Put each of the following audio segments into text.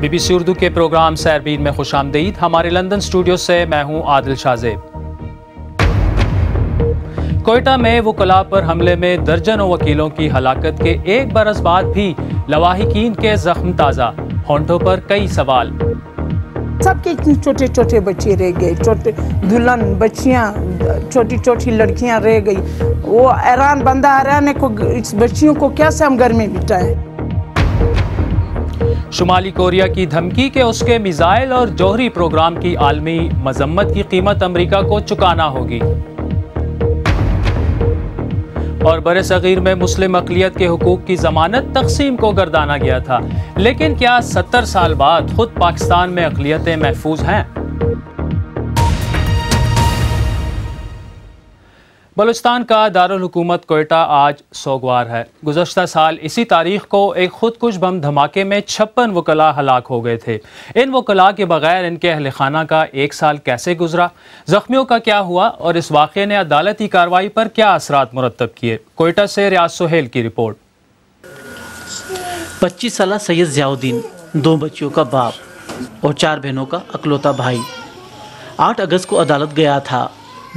BBC Urdu کے programme سیربین میں خوش آمدید۔ ہمارے لندن اسٹوڈیو سے میں ہوں عادل شازیب۔ کوئٹہ میں وکلاء پر حملے میں درجنوں وکیلوں کی ہلاکت کے ایک برس بعد بھی لواحقین کے زخم تازہ، ہونٹوں پر کئی سوال۔ سب کے اتنے چھوٹے چھوٹے بچے رہ گئے، چھوٹے دلہن بچیاں، چھوٹی چھوٹی لڑکیاں رہ گئی۔ وہ ایران بندہ حیران ہے کو اس بچیوں کو کیسے ہم گھر میں بٹھائیں۔ شمالی کوریا کی دھمکی کہ اس کے میزائل اور جوہری پروگرام کی عالمی مذمت کی قیمت امریکہ کو چکانا ہوگی۔ اور بر صغیر میں مسلم اقلیت کے حقوق کی ضمانت تقسیم کو گردانا گیا تھا، لیکن کیا 70 سال بعد خود پاکستان میں اقلیتیں محفوظ ہیں؟ بلوچستان کا دارالحکومت کوئٹہ آج سوگوار ہے۔ گزشتہ سال اسی تاریخ کو ایک خودکش بم دھماکے میں 56 وکلاء ہلاک ہو گئے تھے۔ ان وکلاء کے بغیر ان کے اہل خانہ کا ایک سال کیسے گزرا؟ زخمیوں کا کیا ہوا اور اس واقعے نے عدالتی کارروائی پر کیا اثرات مرتب کیے؟ کوئٹہ سے ریاض سہیل کی رپورٹ۔ 25 سالہ سید ضیاء الدین 2 بچیوں کا باپ اور 4 بہنوں کا اکلوتا بھائی 8 اگست کو عدالت گیا تھا،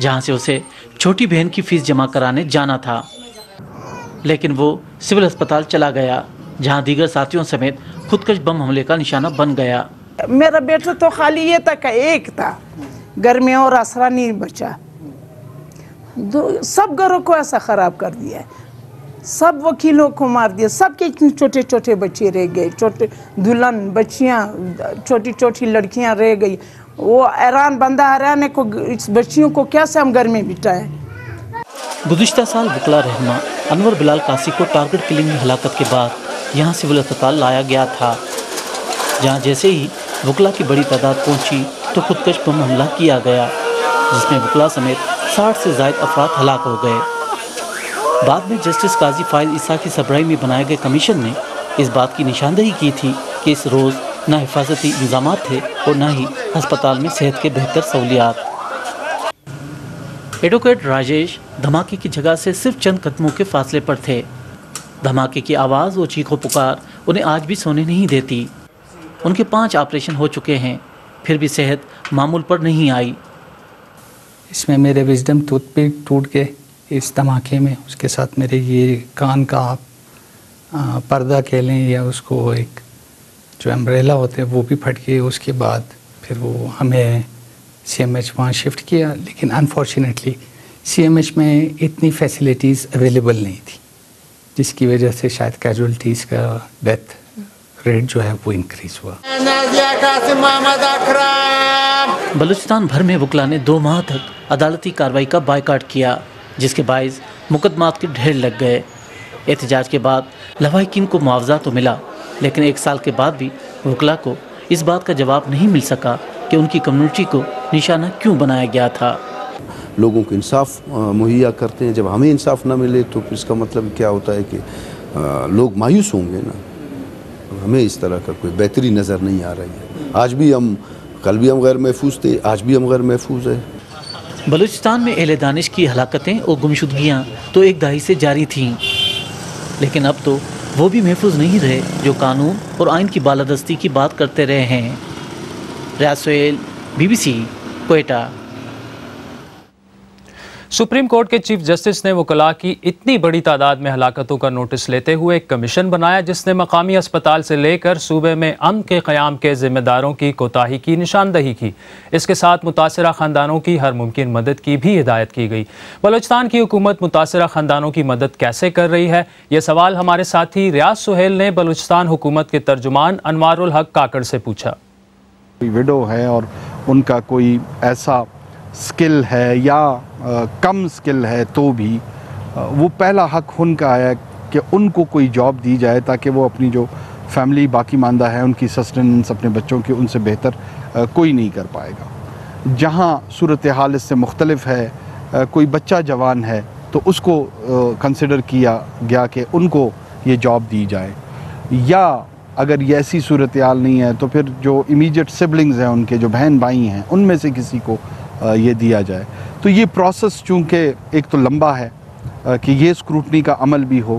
جہاں سے اسے چھوٹی بہن کی فیس جمع کرانے جانا تھا، لیکن وہ سول ہسپتال چلا گیا، جہاں دیگر ساتھیوں سمیت خودکش بم حملے کا نشانہ بن گیا۔ میرا بیٹا تو خالی یہ تھا کہ ایک تھا گھر میں، اور آسرا نہیں بچا۔ سب گھروں کو ایسا خراب کر دیا ہے، سب وکیلوں کو مار دیا، سب کے اتنے چھوٹے چھوٹے بچے رہ گئے، چھوٹے دلہن بچیاں، چھوٹی چھوٹی لڑکیاں رہ گئی۔ وہ ایران بندہ حیران ہے کو اس بچیوں کو کیسے ہم گھر میں بٹھائیں۔ گزشتہ سال وکلا رہنما انور بلال قاسی کو ٹارگٹ کلنگ میں ہلاکت کے بعد یہاں سول ہسپتال لایا گیا تھا، جہاں جیسے ہی وکلا کی بڑی تعداد پہنچی تو خودکش بم حملہ کیا گیا، جس میں وکلا سمیت 60 سے زائد افراد ہلاک ہو گئے۔ بعد میں جسٹس قاضی فائز عیسیٰ کی سربراہی میں بنائے گئے کمیشن نے اس بات کی نشاندہی کی تھی کہ اس روز نہ حفاظتی انتظامات تھے اور نہ ہی ہسپتال میں صحت کے بہتر سہولیات۔ ایڈوکیٹ راجیش دھماکے کی جگہ سے صرف چند قدموں کے فاصلے پر تھے۔ دھماکے کی آواز و چیخ و پکار انہیں آج بھی سونے نہیں دیتی۔ ان کے 5 آپریشن ہو چکے ہیں، پھر بھی صحت معمول پر نہیں آئی۔ اس میں میرے وزڈم ٹوتھ بھی ٹوٹ گئے اس دھماکے میں، اس کے ساتھ میرے یہ کان کا پردہ کہہ لیں یا اس کو ایک جو امبریلا ہوتے ہیں وہ بھی پھٹ گئے۔ اس کے بعد پھر وہ ہمیں CMH وہاں شفٹ کیا، لیکن انفارچونیٹلی CMH میں اتنی فیسلٹیز اویلیبل نہیں تھی، جس کی وجہ سے شاید کیجولٹیز کا ڈیتھ ریٹ جو ہے وہ انکریز ہوا۔ بلوچستان بھر میں وکلا نے 2 ماہ تک عدالتی کارروائی کا بائیکاٹ کیا، جس کے باعث مقدمات کے ڈھیر لگ گئے۔ احتجاج کے بعد لواحقین کو معاوضہ تو ملا، لیکن 1 سال کے بعد بھی وکلا کو اس بات کا جواب نہیں مل سکا کہ ان کی کمیونٹی کو نشانہ کیوں بنایا گیا تھا۔ لوگوں کو انصاف مہیا کرتے ہیں، جب ہمیں انصاف نہ ملے تو اس کا مطلب کیا ہوتا ہے کہ لوگ مایوس ہوں گے نا۔ ہمیں اس طرح کا کوئی بہتری نظر نہیں آ رہی ہے۔ آج بھی کل بھی ہم غیر محفوظ تھے، آج بھی ہم غیر محفوظ ہیں۔ بلوچستان میں اہل دانش کی ہلاکتیں اور گمشدگیاں تو 1 دہائی سے جاری تھیں، لیکن اب تو وہ بھی محفوظ نہیں رہے جو قانون اور آئین کی بالادستی کی بات کرتے رہے ہیں۔ Riaz Sohail, BBC Quetta. Supreme court کے چیف جسٹس نے وکلاء کی اتنی بڑی تعداد میں ہلاکتوں کا نوٹس لیتے ہوئے ایک کمیشن بنایا، جس نے مقامی اسپتال سے لے کر صوبے میں امن کے قیام کے ذمہ داروں کی کوتاہی کی نشاندہی کی۔ اس کے ساتھ متاثرہ خاندانوں کی ہر ممکن مدد کی بھی ہدایت کی گئی۔ بلوچستان کی حکومت متاثرہ خاندانوں کی مدد کیسے کر رہی ہے؟ یہ سوال ہمارے ساتھی ریاض سہیل نے بلوچستان حکومت کے ترجمان انوار الحق کاکڑ سے پوچھا۔ کوئی ویڈو ہے اور ان کا کوئی ایسا سکل ہے یا کم سکل ہے تو بھی وہ پہلا حق ان کا ہے کہ ان کو کوئی جاب دی جائے، تاکہ وہ اپنی جو فیملی باقی ماندہ ہے ان کی سسٹیننس اپنے بچوں کی ان سے بہتر کوئی نہیں کر پائے گا۔ جہاں صورتحال اس سے مختلف ہے، کوئی بچہ جوان ہے تو اس کو کنسیڈر کیا گیا کہ ان کو یہ جاب دی جائے، یا اگر یہ ایسی صورتحال نہیں ہے تو پھر جو امیجیٹ سبلنگز ہیں ان کے جو بہن بھائی ہیں ان میں سے کسی کو یہ دیا جائے۔ تو یہ پروسیس چونکہ ایک تو لمبا ہے کہ یہ اسکروٹنی کا عمل بھی ہو،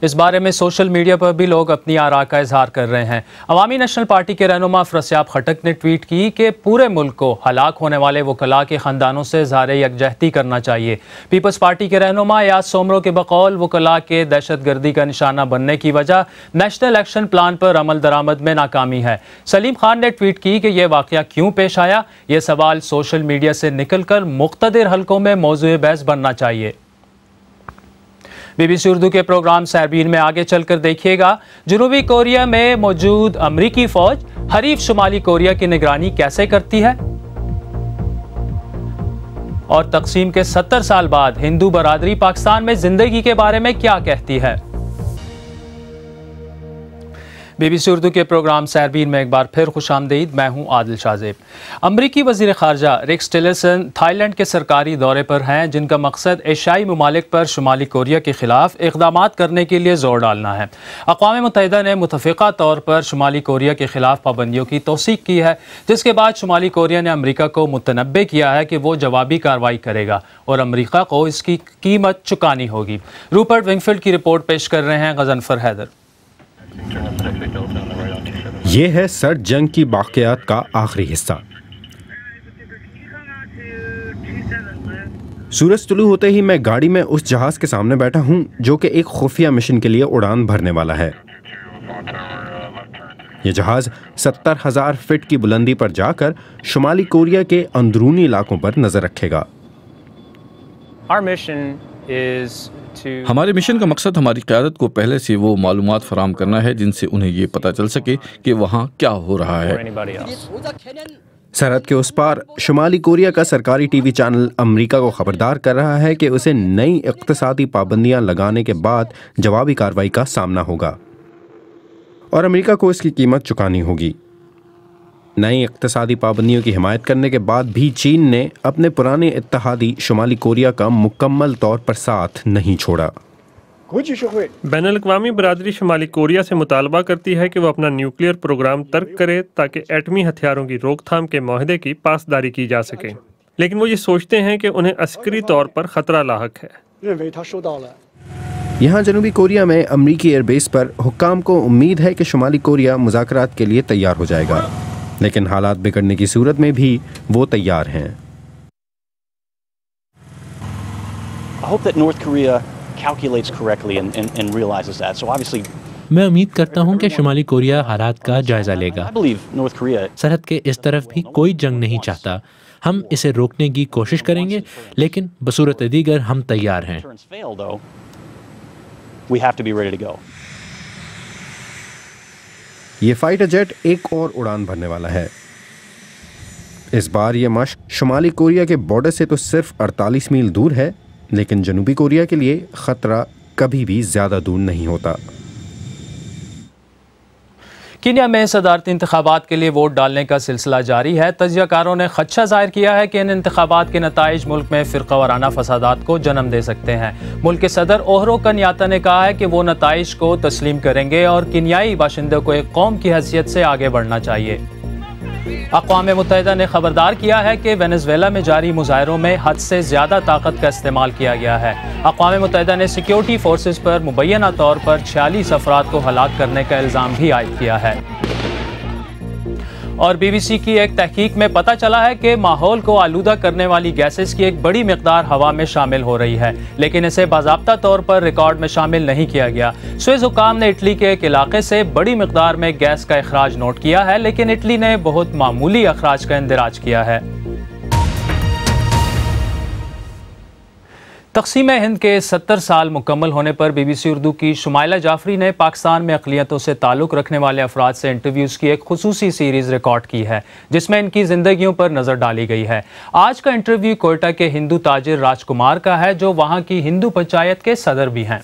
اس بارے میں سوشل میڈیا پر بھی لوگ اپنی آراء کا اظہار کر رہے ہیں۔ عوامی نیشنل پارٹی کے رہنما افراسیاب خٹک نے ٹویٹ کی کہ پورے ملک کو ہلاک ہونے والے وکلاء کے خاندانوں سے اظہار یکجہتی کرنا چاہیے۔ پیپلز پارٹی کے رہنما ایاز سومرو کے بقول وکلاء کے دہشت گردی کا نشانہ بننے کی وجہ نیشنل ایکشن پلان پر عمل درآمد میں ناکامی ہے۔ سلیم خان نے ٹویٹ کی کہ یہ واقعہ کیوں پیش آیا؟ یہ سوال سوشل میڈیا سے نکل کر مقتدر حلقوں میں موضوع بحث بننا چاہیے۔ بی بی سی اردو کے پروگرام سیربین میں آگے چل کر دیکھیے گا جنوبی کوریا میں موجود امریکی فوج حریف شمالی کوریا کی نگرانی کیسے کرتی ہے، اور تقسیم کے 70 سال بعد ہندو برادری پاکستان میں زندگی کے بارے میں کیا کہتی ہے۔ بی بی سی اردو کے پروگرام سیربین میں ایک بار پھر خوش آمدید، میں ہوں عادل شاہزیب۔ امریکی وزیر خارجہ ریکس ٹیلرسن تھائی لینڈ کے سرکاری دورے پر ہیں، جن کا مقصد ایشیائی ممالک پر شمالی کوریا کے خلاف اقدامات کرنے کے لیے زور ڈالنا ہے۔ اقوام متحدہ نے متفقہ طور پر شمالی کوریا کے خلاف پابندیوں کی توثیق کی ہے، جس کے بعد شمالی کوریا نے امریکہ کو متنبع کیا ہے کہ وہ جوابی کارروائی کرے گا اور امریکہ کو اس کی قیمت چکانی ہوگی۔ روپرٹ ونگفیلڈ کی رپورٹ پیش کر رہے ہیں غضنفر حیدر۔ یہ ہے سرد جنگ کی باقیات کا آخری حصہ۔ سورج طلوع ہوتے ہی میں گاڑی میں اس جہاز کے سامنے بیٹھا ہوں جو کہ ایک خفیہ مشن کے لیے اڑان بھرنے والا ہے۔ یہ جہاز 70,000 فٹ کی بلندی پر جا کر شمالی کوریا کے اندرونی علاقوں پر نظر رکھے گا۔ ہمارے مشن کا مقصد ہماری قیادت کو پہلے سے وہ معلومات فراہم کرنا ہے جن سے انہیں یہ پتہ چل سکے کہ وہاں کیا ہو رہا ہے۔ سرحد کے اس پار شمالی کوریا کا سرکاری ٹی وی چینل امریکہ کو خبردار کر رہا ہے کہ اسے نئی اقتصادی پابندیاں لگانے کے بعد جوابی کارروائی کا سامنا ہوگا اور امریکہ کو اس کی قیمت چکانی ہوگی۔ نئی اقتصادی پابندیوں کی حمایت کرنے کے بعد بھی چین نے اپنے پرانے اتحادی شمالی کوریا کا مکمل طور پر ساتھ نہیں چھوڑا۔ بین الاقوامی برادری شمالی کوریا سے مطالبہ کرتی ہے کہ وہ اپنا نیوکلیئر پروگرام ترک کرے تاکہ ایٹمی ہتھیاروں کی روک تھام کے معاہدے کی پاسداری کی جا سکے، لیکن وہ یہ سوچتے ہیں کہ انہیں عسکری طور پر خطرہ لاحق ہے۔ یہاں جنوبی کوریا میں امریکی ایئر بیس پر حکام کو امید ہے کہ شمالی کوریا مذاکرات کے لیے تیار ہو جائے گا، لیکن حالات بگڑنے کی صورت میں بھی وہ تیار ہیں۔ میں امید کرتا ہوں کہ شمالی کوریا حالات کا جائزہ لے گا۔ سرحد کے اس طرف بھی کوئی جنگ نہیں چاہتا۔ ہم اسے روکنے کی کوشش کریں گے، لیکن بصورت دیگر ہم تیار ہیں۔ یہ فائٹر جیٹ ایک اور اڑان بھرنے والا ہے۔ اس بار یہ مشق شمالی کوریا کے بارڈر سے تو صرف 48 میل دور ہے، لیکن جنوبی کوریا کے لیے خطرہ کبھی بھی زیادہ دور نہیں ہوتا۔ کینیا میں صدارتی انتخابات کے لیے ووٹ ڈالنے کا سلسلہ جاری ہے۔ تجزیہ کاروں نے خدشہ ظاہر کیا ہے کہ ان انتخابات کے نتائج ملک میں فرقہ وارانہ فسادات کو جنم دے سکتے ہیں۔ ملک کے صدر اوہرو کنیاتا نے کہا ہے کہ وہ نتائج کو تسلیم کریں گے اور کینیائی باشندوں کو ایک قوم کی حیثیت سے آگے بڑھنا چاہیے۔ اقوام متحدہ نے خبردار کیا ہے کہ وینزویلا میں جاری مظاہروں میں حد سے زیادہ طاقت کا استعمال کیا گیا ہے۔ اقوام متحدہ نے سیکیورٹی فورسز پر مبینہ طور پر 46 افراد کو ہلاک کرنے کا الزام بھی عائد کیا ہے۔ اور بی بی سی کی ایک تحقیق میں پتہ چلا ہے کہ ماحول کو آلودہ کرنے والی گیسز کی ایک بڑی مقدار ہوا میں شامل ہو رہی ہے، لیکن اسے باضابطہ طور پر ریکارڈ میں شامل نہیں کیا گیا۔ سوئز حکام نے اٹلی کے ایک علاقے سے بڑی مقدار میں گیس کا اخراج نوٹ کیا ہے، لیکن اٹلی نے بہت معمولی اخراج کا اندراج کیا ہے۔ تقسیم ہند کے 70 سال مکمل ہونے پر بی بی سی اردو کی شمائلہ جعفری نے پاکستان میں اقلیتوں سے تعلق رکھنے والے افراد سے انٹرویوز کی ایک خصوصی سیریز ریکارڈ کی ہے، جس میں ان کی زندگیوں پر نظر ڈالی گئی ہے۔ آج کا انٹرویو کوئٹہ کے ہندو تاجر راج کمار کا ہے، جو وہاں کی ہندو پنچایت کے صدر بھی ہیں۔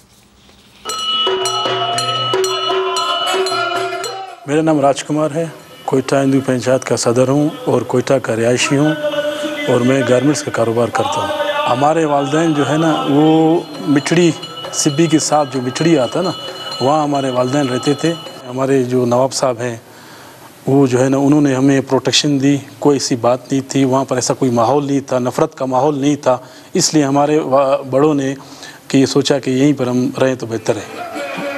میرا نام راج کمار ہے، کوئٹہ ہندو پنچایت کا صدر ہوں اور کوئٹہ کا رہائشی ہوں، اور میں گارمنٹس کا کاروبار کرتا ہوں۔ ہمارے والدین جو ہے نا، وہ مٹھڑی سبی کے ساتھ جو مٹھڑی آتا نا، وہاں ہمارے والدین رہتے تھے۔ ہمارے جو نواب صاحب ہیں وہ جو ہے نا، انہوں نے ہمیں پروٹیکشن دی، کوئی ایسی بات نہیں تھی وہاں پر، ایسا کوئی ماحول نہیں تھا، نفرت کا ماحول نہیں تھا، اس لیے ہمارے بڑوں نے کہ یہ سوچا کہ یہیں پر ہم رہیں تو بہتر ہے۔